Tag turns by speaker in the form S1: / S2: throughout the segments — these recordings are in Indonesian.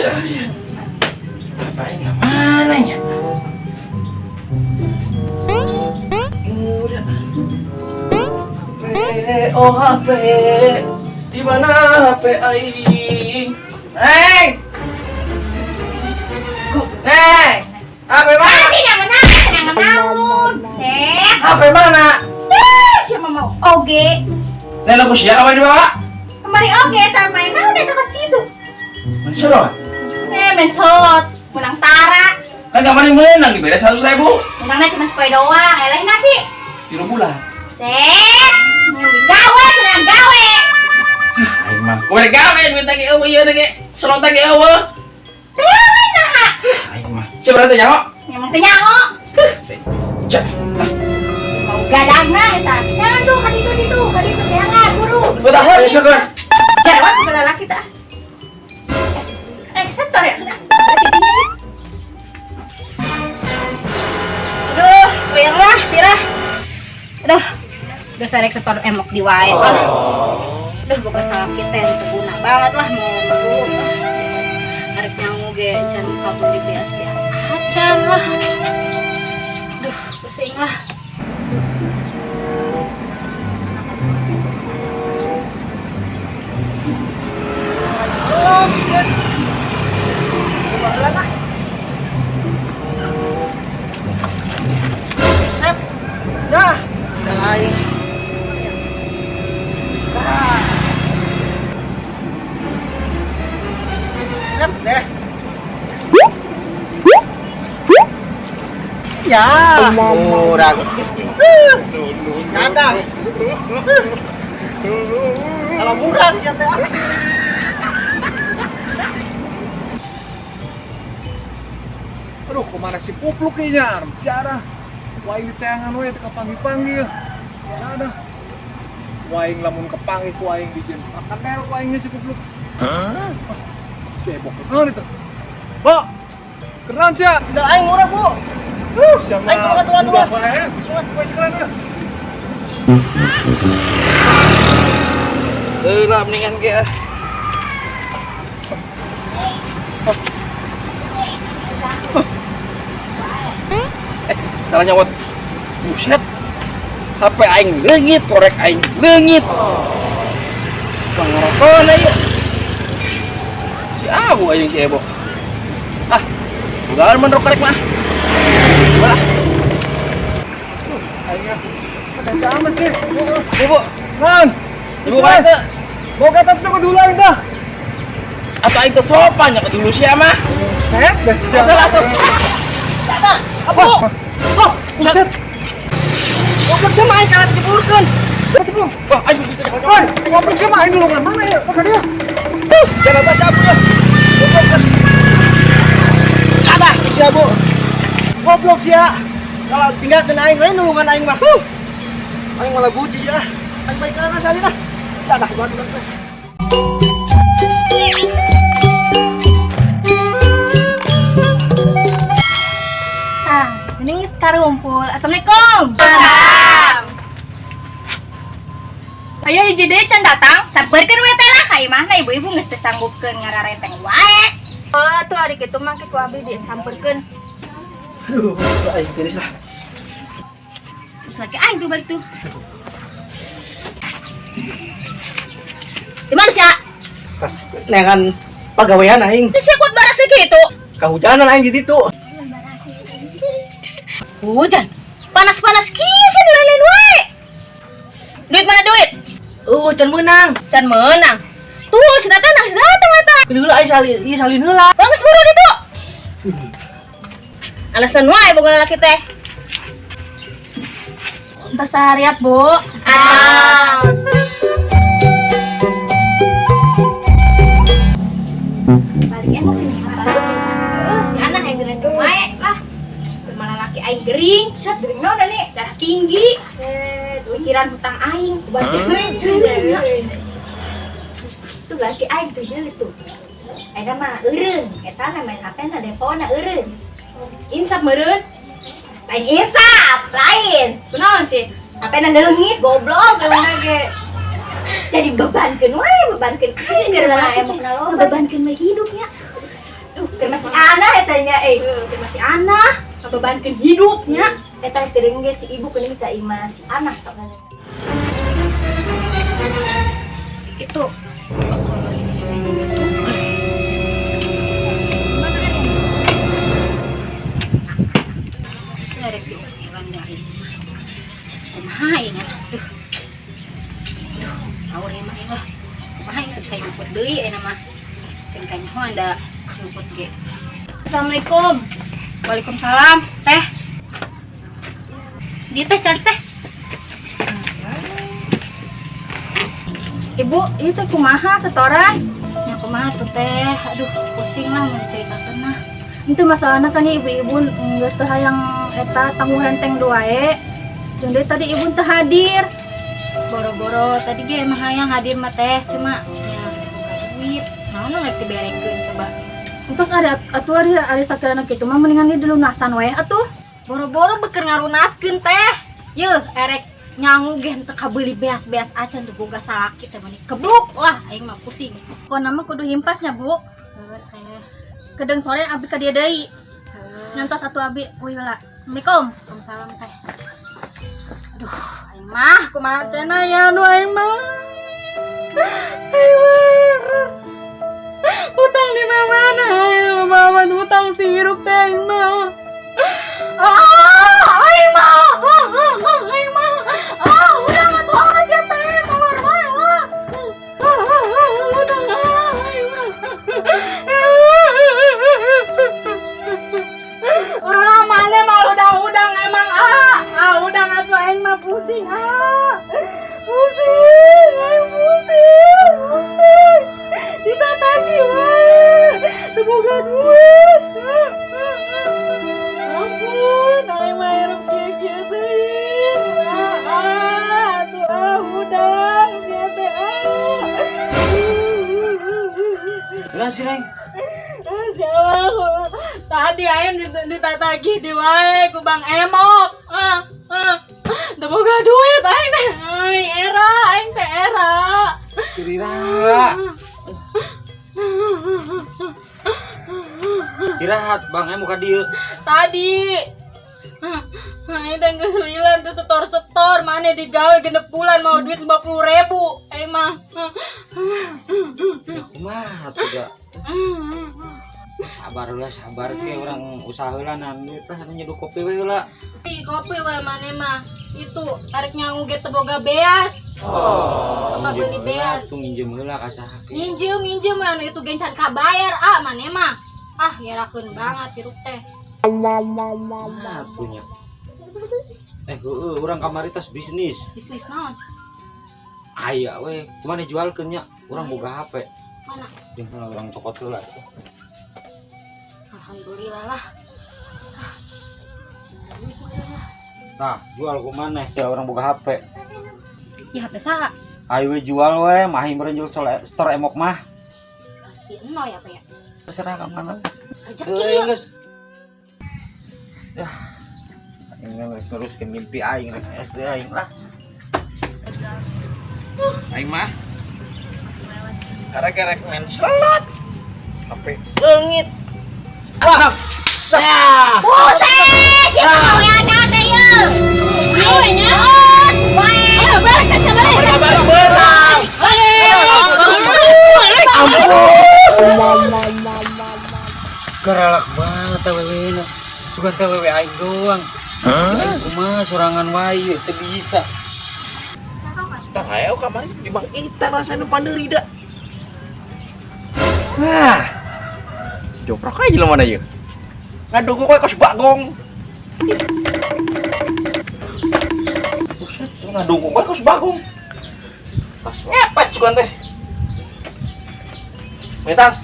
S1: Aing mana ya? Oh HP, di mana HP Aing? Neng, Neng, HP mana?
S2: Tidak menaun, Sep.
S1: HP mana?
S2: Siapa mau? Oge.
S1: Neng aku siapa di bawah?
S2: Kemari oge, tak main naon eta ke situ.
S1: Mensolot.
S2: Main slot, menang tara.
S1: Kan kemarin menang dibayar 100.000.
S2: Menangnya cuma sepoe doang, lain nasi.
S1: 3 bulan.
S2: Sep. Gawe, senang gawe.
S1: Aing mah. Kowe gawe duit teh eueuh ieu teh slot teh eueuh.
S2: Teuing nah.
S1: Aing mah. Siapa teh nyaho?
S2: Emang teu nyaho.
S1: Cek.
S2: Mau gadangna eta. Jangan tuh, kan itu, jangan buru.
S1: Udah, ayo syukur.
S2: Jawab ke laki tah. Sektor ya. Aduh, bayang lah, sirah. Aduh, udah saya sektor emok di wae lah. Aduh, bukan salah kita yang terguna banget lah mau belum. Arek nyangu ge can kabur di bias-bias acan lah. Aduh, pusing lah.
S1: Dah, udah lain. Deh. Ya, murah. Kadang. Kalau murah siapa?
S3: Aduh, kemana si Pupluk kayaknya? Bicara. Waing di tangan we teka panggil-panggil. Ada. Waing lamun kepanggil ku waing dijen. Makan del waingnya si Pupluk. Hah? Sibuk kan itu. Bo. Keren sih.
S1: Udah aing murah, Bu.
S3: Sama.
S1: Aing turun.
S3: Kue keren ya.
S1: Lah mendingan ge. Salah nyawat. Buset. HP aing leungit, korek aing leungit. Pangarokona ieu. Si Abu aing si Ebo. Ah, bukan men korek mah. Wah.
S3: Aingnya. Ada sama sih.
S1: Ibu,
S3: Man.
S1: ibu kata
S3: Mau kata sama dulu aing dah.
S1: atau aing teh sopan nya dulu sia mah.
S3: Set, dah sejak.
S1: Apa? Oh,
S3: Buset.
S1: goblok sama aing kana dijeburkeun.
S3: Ceplok.
S1: Wah, aing gitu jangan.
S3: Woi, ngobrol sama aing dulu mana ya? Mana dia?
S1: Jangan bahasa Abu ya. Goblok. Ada si Abu. Goblok sia. Kalau tinggalkeun aing we nulungan aing mah. Aing malah buci sia. Aing baik kana salina. Dadah banget.
S2: Ini karumpul. Assalamualaikum. Ayo hiji deui can datang. Sabarkeun we teh lah ka imahna ibu-ibu geus teu sanggupkeun ngararenteng wae. Oh, tuh ari kitu mah kitu abdi disampeurkeun.
S1: Aduh, aing tiris lah.
S2: Terus lagi aing tuh balik tuh. Di mana sih?
S1: Pas nengan pagawean aing.
S2: Terus kuat baras gitu.
S1: Kahujanan aing di ditu.
S2: Hujan. Panas-panas kieu sih lain-lain wae. Duit mana duit?
S1: Can menang.
S2: Can menang. Tuh, si datang eta.
S1: Kedua aing salin heula.
S2: Bagus buru ditu. Alasan wae boga lalaki teh. Entas sehariap, Bu. Baliknya mau ini si anak yang gering wae lah. Mana laki aing gering, set gering naon nih, darah tinggi. Pikiran hutang aing, bantu gering. Tuh laki aing tuh jadi tuh. Ada mah eureun, eta na main HP na depona eureun. Insap meureun. Lain insap, lain. Kunaon sih? HP na leungit goblok leungna ge. Jadi bebankeun wae, bebankeun aing geus emang bebankeun mah hidupnya. tanya masih anak bebankan hidupnya eta teureung ge si ibu kuning ka ima si anak soalnya itu dari diulang dari kumaha ini aduh awur mah ini kumaha itu bisa nyumput deui aya mah sing kanyaho anda nyumput ge. Assalamualaikum. Waalaikumsalam. Teh. Di teh cari teh. Ibu, ini teh kumaha setoran? Ya kumaha tuh teh. Aduh, pusing lah mau ceritakeun mah. Itu masalahna kan ya ibu-ibu geus teu hayang eta tangguhan teng duae. Jeung deui tadi ibu teu hadir. Boro-boro tadi ge emang hayang hadir mah teh, cuma ya duit. Naon nggak diberekeun coba. Terus ada sakirana kitu mah mendingan di lunasan we atuh. Boro-boro beker ngarunaskeun teh. Yeuh, erek nyangu ge teu kabeuli beas-beas acan teu boga salaki teh mani. Kebluk lah aing mah pusing.
S4: Kona mah kudu himpasnya, Bu.
S2: Teh.
S4: Kedeng sore abdi ka dieu deui. Nyantos atuh abdi. Heula. Assalamualaikum.
S2: Waalaikumsalam teh. Aduh, aing mah kumaha cenah ya anu aing mah. Aing mah. Utang di mana? Aing mah utang sirup teh aing mah. Aing mah. Aing mah. Udah atuh aja teh kamar wae lah. Udah aing mah. Mana mah udang emang udang atuh aing mah pusing pusing aing pusing ditatagi wae teu boga duit ampun aing mah hirup kieu teuing atuh udang sia teh
S1: Ulah sih, Neng.
S2: siapa tadi aing ditatagi di wae ku Bang Emok teu boga duit aing teh aing teh era
S1: Kirira. Istirahat, Bang Emu ka dieu.
S2: tadi aing teh geus lilan teu setor mane digawe genep bulan mau duit 50.000 aing mah
S1: Ya kumaha tuh da. Sabar ke orang usaha heula nan duit teh nyeduh kopi we heula.
S2: kopi we mane mah itu arek nyangu ge teu boga beas beli beas
S1: Tuh nginjem heula ka saha.
S2: minjem anu itu gencan kabayar mane mah ngerakeun banget hirup teh
S1: Punya. Urang kamari tos bisnis
S2: naon
S1: aya we kumaha dijualkeun nya urang boga HP
S2: mana
S1: jeung urang cokot heula
S2: alhamdulillah lah
S1: tah jual kumaha ya urang boga HP
S2: ya HP saha
S1: ayo we jual we mah meureun jual store emok mah
S2: si eno ya Pak ya
S1: terserah ka mana
S2: rezeki
S1: geus ya aing nguruskeun mimpi aing rek SD aing lah aing mah karek main slot HP leungit wah
S2: buset ya mau ya ada ya ayo nya ayo balik ka balik
S1: Geralak banget wewe sugan teh wewe aing doang aing kumaha sorangan wae teu bisa tah aya kamari di Bang Ita rasana pandeurida wah joprak aja jelema na ieu ngadonggo koe kos bagong buset ngadonggo koe kos bagong pas ngepet sugan teh Metang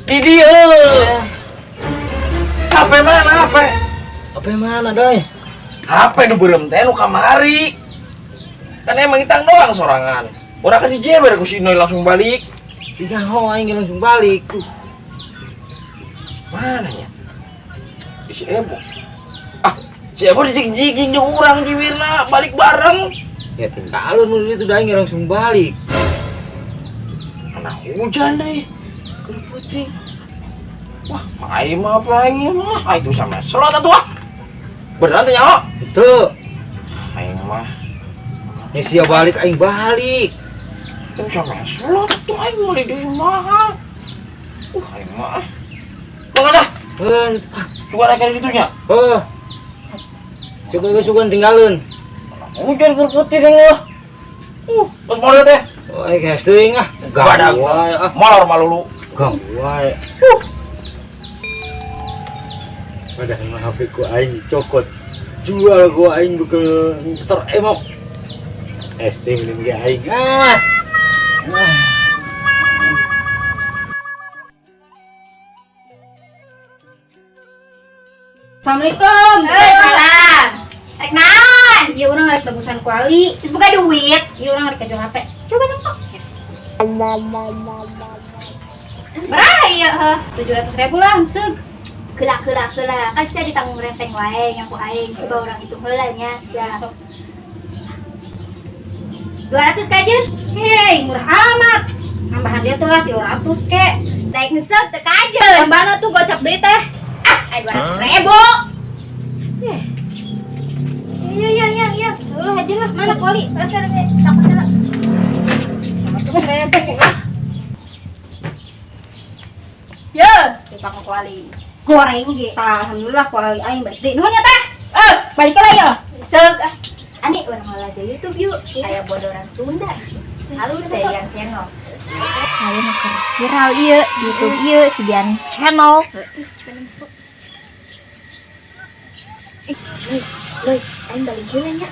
S1: di dia HP mana doi HP nu beureum teh nu kamari kan emang itang doang sorangan urang kan dijeber ku si Noy langsung balik nyaho aing langsung balik mana ya si Ebo si Ebo dijig-jiging jeung urang jiwirna balik bareng ya tinggal alun itu dah aing langsung balik kena hujan deh kulit putih. Wah, main mah apa ini mah? Itu sama selot atuh ah. Beneran teh nyaho?
S5: Itu
S1: Aing mah
S5: sia balik aing balik.
S1: itu sama selot atuh aing mau deui mahal. Aing mah. Kok dah? Coba ada kali ditunya.
S5: Coba geus tinggalin.
S1: Hujan kulit putih kan lah. Terus mau lihat teh?
S5: Guys teuing ah.
S1: Badak.
S5: Wae ah.
S1: Molor malulu.
S5: Gang wae. Padahal mah HP ku aing cokot. Jual ku aing bukan setor emok. ST minum ge aing.
S4: Assalamualaikum.
S2: Salam. Rek naon?
S4: Iya orang rek tebusan kuali.
S2: Terus buka duit.
S4: Iya orang rek kejual HP.
S2: Coba dong kok. Berapa ya?
S4: 700.000 lah, seug.
S2: Kelak. Kan saya ditanggung renteng wae yang ku aing. Coba orang itu heula nya sia. 200 kajen.
S4: Hei, murah amat. Tambahan dia tuh lah 300 ke.
S2: Daek neuseup teu kajen.
S4: Tambahan tuh gocap deui teh.
S2: Ah, 200.000. Iya.
S4: Ulah aja lah, mana kuali?
S2: Takut lah.
S4: 100.000 lah.
S2: Ya,
S4: Ditanggung kuali.
S2: goreng ge.
S4: Alhamdulillah kuali aing balik deui. Nuhun ya teh. Balik lah ya.
S2: Seug. Ani urang malah di YouTube yuk. Kayak bodoran Sunda. Halus teh yang channel. Ayo nuker viral ieu di YouTube ieu sidian channel. Loy, aing balik heula nya.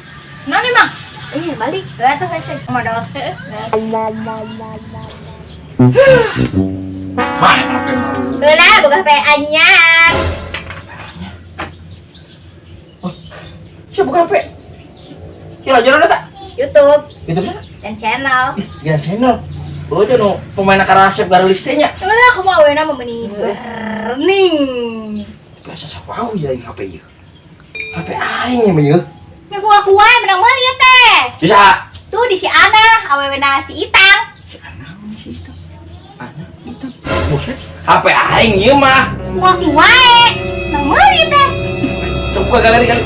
S4: Naon emang?
S2: Iya, balik. Atuh hese.
S4: Modal.
S1: Mana HP mah?
S2: Heula boga HP anyar.
S1: Siapa buka HP? Kira jalan tak?
S2: YouTube
S1: Gitu kan?
S2: dan channel.
S1: Ya channel. Oh, itu no pemain akarasep garulis teh nya.
S2: Heula aku mau aweuna meuni burning.
S1: Biasa sapau ya HP ieu. HP aing mah ieu.
S2: Ngaku wae menang meuli ieu teh.
S1: Bisa.
S2: Tuh di si Ana, awewena si Itang.
S1: Si anak si itu. Anak itu. Buset. HP aing ieu mah.
S2: Ngaku wae menang meuli ieu teh.
S1: Coba galeri kali.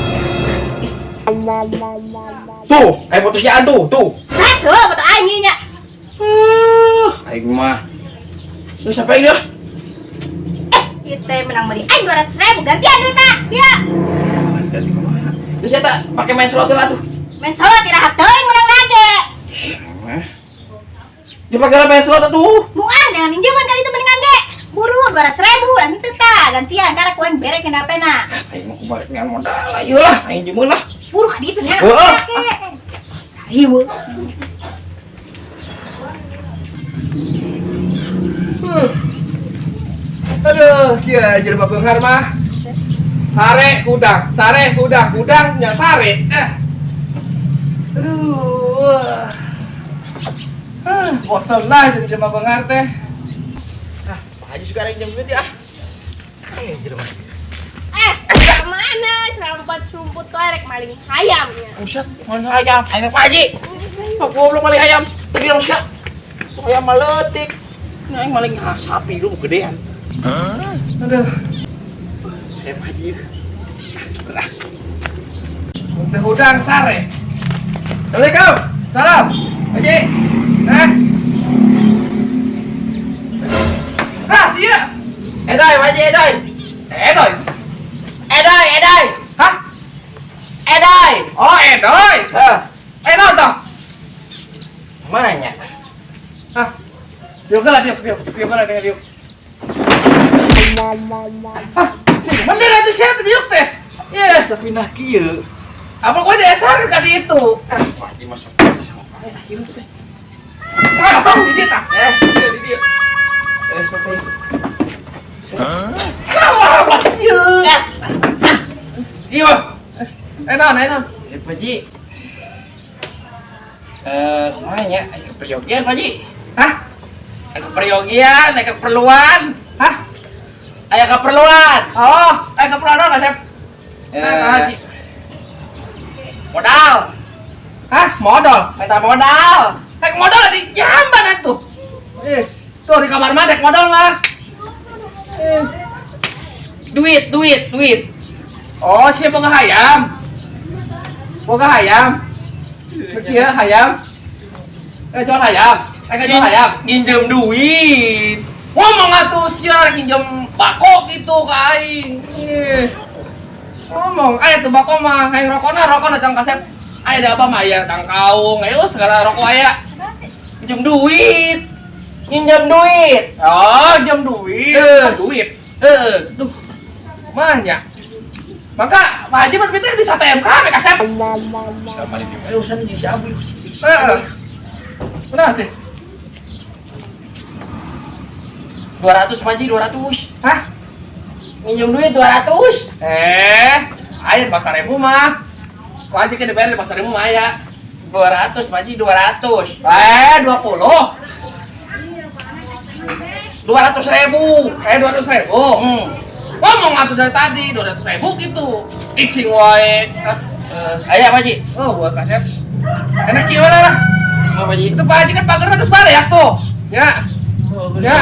S1: Tuh, putusnya tuh.
S2: Nah, tuh foto aing ieu nya.
S1: Aing mah. Lu sampai ini.
S2: Ieu teh menang meuli aing 200.000 gantian duitna. Ya.
S1: Ganti kumaha? Terus eta pakai main slot lah tuh.
S2: Men salat iraha teuing menang nage.
S1: Dia pakai main slot tuh.
S2: Muah dengan pinjaman kali itu mendingan ge. Buru 200.000 henteu tah gantian karena koen bere kena pena.
S1: Aing mau balik dengan modal. Ayolah, aing jemun lah.
S2: Buru ka ditu nya.
S1: Heeh.
S2: Ayo.
S3: Aduh, kia jadi babenghar mah. Sare kudang nya sare. Aduh. Bosan lah jadi jema benghar teh.
S1: Pak Haji sekarang jam duit ya. Ayo jadi mah.
S2: Mana serampat rumput tuarek maling ayamnya.
S1: Buset, maling ayam. Ayo Pak Haji. Pak goblok maling ayam. Tadi dong sia. Ayam maletik. Nah, yang maling sapi lu gedean.
S3: Aduh,
S1: Pak Haji.
S3: teh udang sare. Assalamualaikum. Salam. Haji. Sia.
S1: Edoy, Pak Haji, Edoy.
S3: Edoy.
S1: Edoy.
S3: Hah?
S1: Edoy.
S3: Oh, Edoy. Edoy toh.
S1: Mana nya?
S3: Hah? Diuk lah, diuk dengan diuk. Hah? Sini, mana ada siapa diuk teh?
S1: Ya, sepindah kieu.
S3: Apa gua dasar kan itu?
S1: Pak Haji masuk sama akhirnya teh.
S3: Apa di dia tah? Di dia.
S1: Sampai
S3: Salah lah dia.
S1: Iya.
S3: Enon.
S1: Pak Haji. Kemana ya? Ke peryogian Pak Haji.
S3: Hah?
S1: Ke peryogian, ke keperluan.
S3: Hah?
S1: Aya keperluan.
S3: Oh, keperluan apa, Sep? Haji.
S1: Modal.
S3: Hah? Modal.
S1: Minta modal.
S3: Modal di jamban atuh. Tuh di kamar mah dek modal mah.
S1: Duit.
S3: Oh, siapa boga hayam? Boga hayam. Kira hayam. Jual hayam. Jual hayam.
S1: Nginjem duit.
S3: Ngomong atuh sia pinjam bako gitu ke aing. Ngomong, aya tuh bako mah, aing rokokna tang kasep. Aya da apa mah aya tang kaung, ayo segala rokok aya.
S1: Pinjam duit. Nginjem duit.
S3: Oh, jam duit. Duit.
S1: Duh.
S3: Mahnya. Maka Pak Haji berpikir di STMK me kasep.
S1: Sama ini. Ayo sana di Sabu.
S3: Benar sih.
S1: 200 Pak Haji, 200.
S3: Hah?
S1: Minjem duit 200.
S3: Aya di pasar Rebo mah. Pak Haji kan dibayar di pasar Rebo mah aya.
S1: 200 Pak Haji, 200.
S3: 20.
S1: 200.000.
S3: 200.000. Ngomong atuh dari tadi 200.000 gitu. Icing wae.
S1: Aya Pak Haji.
S3: Oh, gua kasep. Enak gimana lah?
S1: Apa Pak Haji?
S3: Itu Pak Haji kan pagarnya geus barek tuh. Ya. Ya.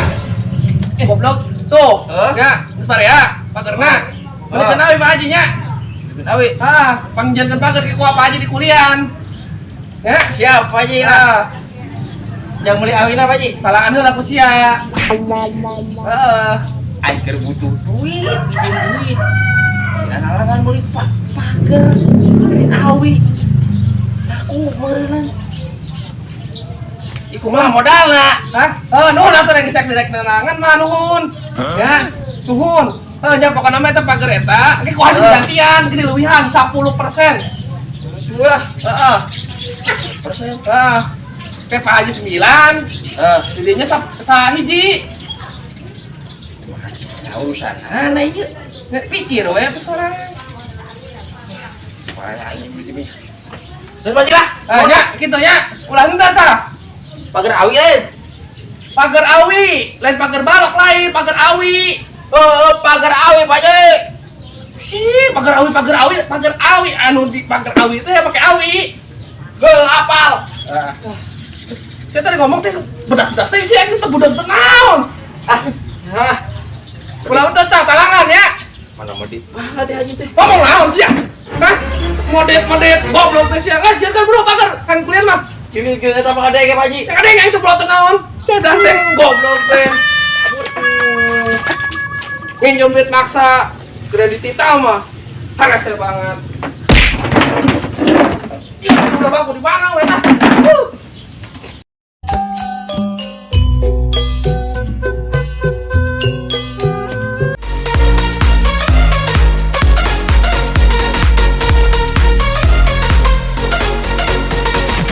S3: Goblok tuh. Ya, geus barek pagarna. Beli kenal Pak Haji nya.
S1: Kenawi.
S3: Pangjangan pagar ke Pak Haji di kuliahan. Ya,
S1: Siap Pak Haji lah. Jangan beli awina Pak Haji.
S3: talangan heula ku sia.
S1: Aing keur butuh duit, pinjem duit. Dan alangan beli pager. Beli awi. Aku meureun. Iku mah modalna.
S3: Nuhun atuh yang gesek direk nerangan mah nuhun. Ya, nuhun. Nya pokona mah eta pager eta, ge ku Haji gantian, gede leuwihan 10%.
S1: Ulah.
S3: Persen. Kayak Pak Haji 9. Jadinya sahiji.
S1: Urusan aneh ieu.
S3: Nggak pikir we atuh sorangan.
S1: Payah ieu begini. Terus Pak Haji lah.
S3: Nya kitu nya. Ulah henteu tah.
S1: Pager awi lain.
S3: Pager awi, lain pager balok lain, pager awi.
S1: Pager awi Pak Haji.
S3: Ih, pager awi anu di pager awi itu ya pakai awi.
S1: Apal.
S3: Saya tadi ngomong teh bedas-bedas teh sih itu budak tenaon. Ulah tentang talangan ya.
S1: Mana mau di mana teh Haji teh?
S3: Ngomong naon sih ya? Hah? Modet goblok teh sih. Jangan kan bro pager kan kuliah mah.
S1: Ini kita apa ada Pak Haji?
S3: Ada yang itu pelot naon? Cedah teh goblok teh. Pinjam duit maksa kredit kita mah hasil banget. Ih, udah baku di mana weh?